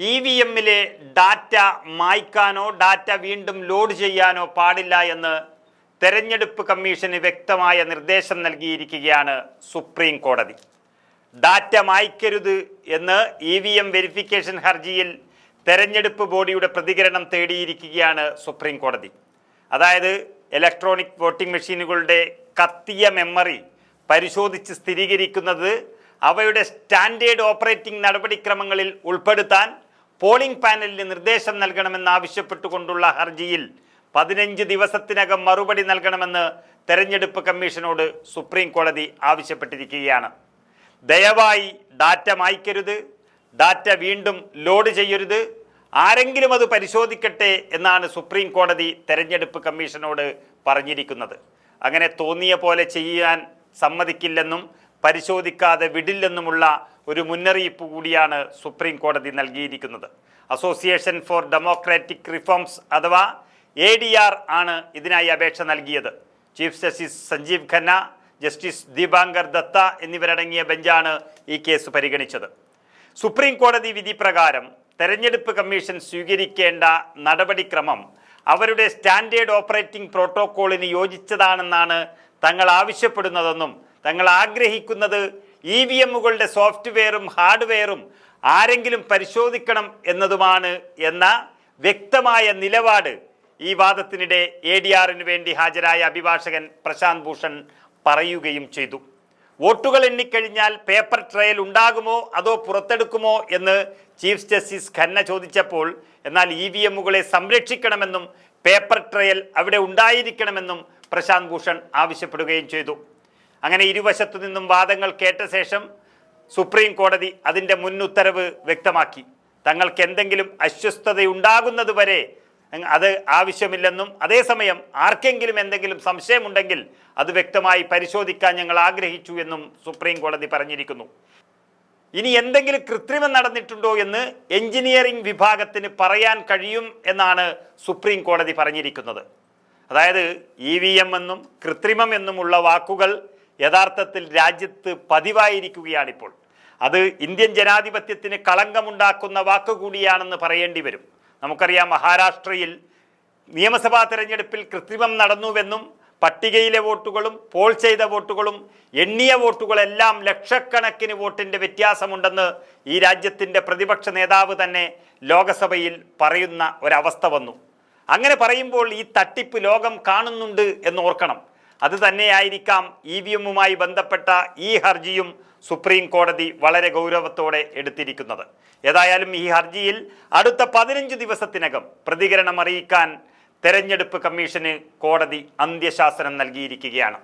EVMിലെ data മായ്ക്കാനോ data വീണ്ടും load ചെയ്യാനോ പാടില്ല എന്ന് തെരഞ്ഞെടുപ്പ് കമ്മീഷന് വ്യക്തമായ നിർദ്ദേശം നൽകിയിരിക്കുകയാണ് സുപ്രീം കോടതി. ഡാറ്റ മായ്ക്കരുത് എന്ന് EVM വെരിഫിക്കേഷൻ ഹർജിയിൽ തെരഞ്ഞെടുപ്പ് ബോഡിയുടെ പ്രതികരണം തേടിയിരിക്കുകയാണ് സുപ്രീം കോടതി. അതായത് ഇലക്ട്രോണിക് വോട്ടിംഗ് മെഷീനുകളുടെ കത്തിയ മെമ്മറി പരിശോധിച്ച് സ്ഥിരീകരിക്കുന്നത് അവയുടെ സ്റ്റാൻഡേർഡ് ഓപ്പറേറ്റിംഗ് നടപടിക്രമങ്ങളിൽ ഉൾപ്പെടുത്താൻ പോളിംഗ് പാനലിന് നിർദ്ദേശം നൽകണമെന്നാവശ്യപ്പെട്ടുകൊണ്ടുള്ള ഹർജിയിൽ 15 ദിവസത്തിനകം മറുപടി നൽകണമെന്ന് തെരഞ്ഞെടുപ്പ് കമ്മീഷനോട് സുപ്രീം കോടതി ആവശ്യപ്പെട്ടിരിക്കുകയാണ്. ദയവായി ഡാറ്റ മായ്ക്കരുത്, ഡാറ്റ വീണ്ടും ലോഡ് ചെയ്യരുത്, ആരെങ്കിലും അത് പരിശോധിക്കട്ടെ എന്നാണ് സുപ്രീം കോടതി തെരഞ്ഞെടുപ്പ് കമ്മീഷനോട് പറഞ്ഞിരിക്കുന്നത്. അങ്ങനെ തോന്നിയ പോലെ ചെയ്യാൻ സമ്മതിക്കില്ലെന്നും പരിശോധിക്കാതെ വിടില്ലെന്നുമുള്ള ഒരു മുന്നറിയിപ്പ് കൂടിയാണ് സുപ്രീം കോടതി നൽകിയിരിക്കുന്നത്. അസോസിയേഷൻ ഫോർ ഡെമോക്രാറ്റിക് റിഫോംസ് അഥവാ ADR ആണ് ഇതിനായി അപേക്ഷ നൽകിയത്. Chief justice Sanjiv Khanna, justice Dipankar Datta എന്നിവരടങ്ങിയ ബെഞ്ചാണ് ഈ കേസ് പരിഗണിച്ചത്. സുപ്രീം കോടതി വിധി പ്രകാരം തെരഞ്ഞെടുപ്പ് കമ്മീഷൻ സ്വീകരിക്കേണ്ട നടപടിക്രമം അവരുടെ സ്റ്റാൻഡേർഡ് ഓപ്പറേറ്റിംഗ് പ്രോട്ടോക്കോളിന് യോജിച്ചതാണെന്നാണ് തങ്ങൾ ആവശ്യപ്പെടുന്നതെന്നും തങ്ങൾ ആഗ്രഹിക്കുന്നത് EVMകളുടെ സോഫ്റ്റ്വെയറും ഹാർഡ്വെയറും ആരെങ്കിലും പരിശോധിക്കണം എന്നതുമാണ് എന്ന വ്യക്തമായ നിലപാട് ഈ വാദത്തിനിടെ ADRന് വേണ്ടി ഹാജരായ അഭിഭാഷകൻ പ്രശാന്ത് ഭൂഷൺ പറയുകയും ചെയ്തു. വോട്ടുകൾ എണ്ണിക്കഴിഞ്ഞാൽ പേപ്പർ ട്രയൽ ഉണ്ടാകുമോ അതോ പുറത്തെടുക്കുമോ എന്ന് ചീഫ് ജസ്റ്റിസ് ഖന്ന ചോദിച്ചപ്പോൾ എന്നാൽ EVMകളെ സംരക്ഷിക്കണമെന്നും പേപ്പർ ട്രയൽ അവിടെ ഉണ്ടായിരിക്കണമെന്നും പ്രശാന്ത് ഭൂഷൺ ആവശ്യപ്പെടുകയും ചെയ്തു. അങ്ങനെ ഇരുവശത്തു നിന്നും വാദങ്ങൾ കേട്ട ശേഷം സുപ്രീം കോടതി അതിൻ്റെ മുന്നുത്തരവ് വ്യക്തമാക്കി. തങ്ങൾക്ക് എന്തെങ്കിലും അസ്വസ്ഥതയുണ്ടാകുന്നത് വരെ അത് ആവശ്യമില്ലെന്നും അതേസമയം ആർക്കെങ്കിലും എന്തെങ്കിലും സംശയമുണ്ടെങ്കിൽ അത് വ്യക്തമായി പരിശോധിക്കാൻ ഞങ്ങൾ ആഗ്രഹിച്ചു എന്നും സുപ്രീം കോടതി പറഞ്ഞിരിക്കുന്നു. ഇനി എന്തെങ്കിലും കൃത്രിമം നടന്നിട്ടുണ്ടോ എന്ന് എഞ്ചിനീയറിംഗ് വിഭാഗത്തിന് പറയാൻ കഴിയും എന്നാണ് സുപ്രീം കോടതി പറഞ്ഞിരിക്കുന്നത്. അതായത് EVM എന്നും കൃത്രിമം എന്നുമുള്ള വാക്കുകൾ യഥാർത്ഥത്തിൽ രാജ്യത്ത് പതിവായിരിക്കുകയാണിപ്പോൾ. അത് ഇന്ത്യൻ ജനാധിപത്യത്തിന് കളങ്കമുണ്ടാക്കുന്ന വാക്കുകൂടിയാണെന്ന് പറയേണ്ടി വരും. നമുക്കറിയാം, മഹാരാഷ്ട്രയിൽ നിയമസഭാ തെരഞ്ഞെടുപ്പിൽ കൃത്രിമം നടന്നുവെന്നും പട്ടികയിലെ വോട്ടുകളും പോൾ ചെയ്ത വോട്ടുകളും എണ്ണിയ വോട്ടുകളെല്ലാം ലക്ഷക്കണക്കിന് വോട്ടിൻ്റെ വ്യത്യാസമുണ്ടെന്ന് ഈ രാജ്യത്തിൻ്റെ പ്രതിപക്ഷ നേതാവ് തന്നെ ലോകസഭയിൽ പറയുന്ന ഒരവസ്ഥ വന്നു. അങ്ങനെ പറയുമ്പോൾ ഈ തട്ടിപ്പ് ലോകം കാണുന്നുണ്ട് എന്ന് ഓർക്കണം. അത് തന്നെയായിരിക്കാം EVMുമായി ബന്ധപ്പെട്ട ഈ ഹർജിയും സുപ്രീം കോടതി വളരെ ഗൗരവത്തോടെ എടുത്തിരിക്കുന്നത്. ഏതായാലും ഈ ഹർജിയിൽ അടുത്ത 15 ദിവസത്തിനകം പ്രതികരണം അറിയിക്കാൻ തെരഞ്ഞെടുപ്പ് കമ്മീഷന് കോടതി അന്ത്യശാസനം നൽകിയിരിക്കുകയാണ്.